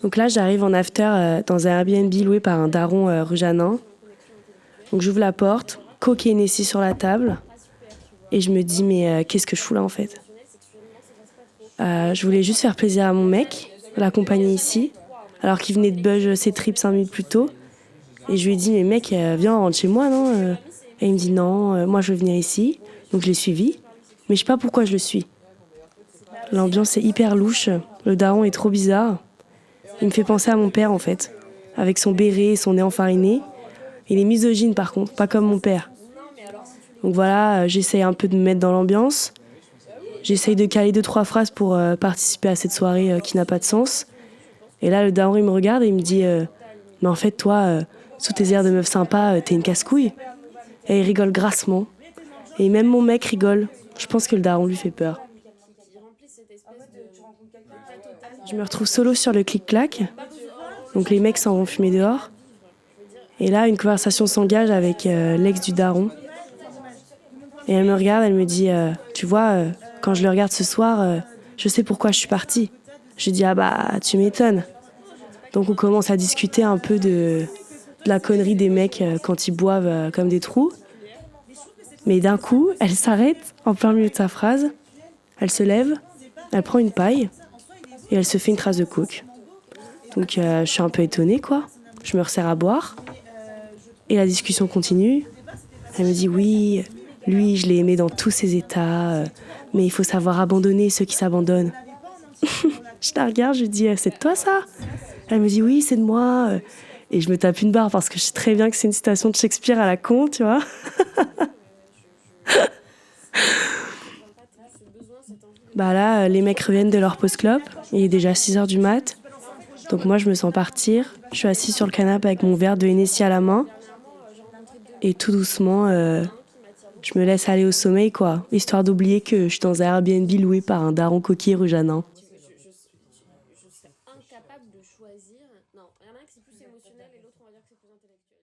Donc là, j'arrive en after dans un Airbnb loué par un daron rue Janin. Donc j'ouvre la porte, Coke et Hennessy sur la table. Et je me dis, mais qu'est-ce que je fous là en fait? Je voulais juste faire plaisir à mon mec, l'accompagner ici, alors qu'il venait de budge ses tripes 5 minutes plus tôt. Et je lui ai dit, mais mec, viens, on rentre chez moi, non? Et il me dit, non, moi je veux venir ici. Donc je l'ai suivi, mais je sais pas pourquoi je le suis. L'ambiance est hyper louche, le daron est trop bizarre. Il me fait penser à mon père en fait, avec son béret et son nez enfariné. Il est misogyne par contre, pas comme mon père. Donc voilà, j'essaye un peu de me mettre dans l'ambiance. J'essaye de caler 2-3 phrases pour participer à cette soirée qui n'a pas de sens. Et là, le daron, il me regarde et il me dit mais en fait, toi, sous tes airs de meuf sympa, t'es une casse-couille. Et il rigole grassement. Et même mon mec rigole. Je pense que le daron lui fait peur. Je me retrouve solo sur le clic-clac. Donc les mecs s'en vont fumer dehors. Et là, une conversation s'engage avec l'ex du daron. Et elle me regarde, elle me dit tu vois, quand je le regarde ce soir, je sais pourquoi je suis partie. Je lui dis ah bah tu m'étonnes. Donc on commence à discuter un peu de la connerie des mecs quand ils boivent comme des trous. Mais d'un coup, elle s'arrête en plein milieu de sa phrase. Elle se lève, elle prend une paille et elle se fait une trace de coke. Donc je suis un peu étonnée quoi. Je me resserre à boire et la discussion continue. Elle me dit oui, lui je l'ai aimé dans tous ses états, mais il faut savoir abandonner ceux qui s'abandonnent. Je la regarde, je lui dis c'est de toi ça? Elle me dit oui, c'est de moi. Et je me tape une barre parce que je sais très bien que c'est une citation de Shakespeare à la con, tu vois. Bah là, les mecs reviennent de leur pause clope. Il est déjà 6h du mat. Donc moi, je me sens partir. Je suis assise sur le canapé avec mon verre de Hennessy à la main. Et tout doucement, je me laisse aller au sommeil, quoi. Histoire d'oublier que je suis dans un Airbnb loué par un daron coquille rue Janin. Je serais incapable de choisir. Non, il y en a un qui c'est plus émotionnel et l'autre, on va dire que c'est plus intellectuel.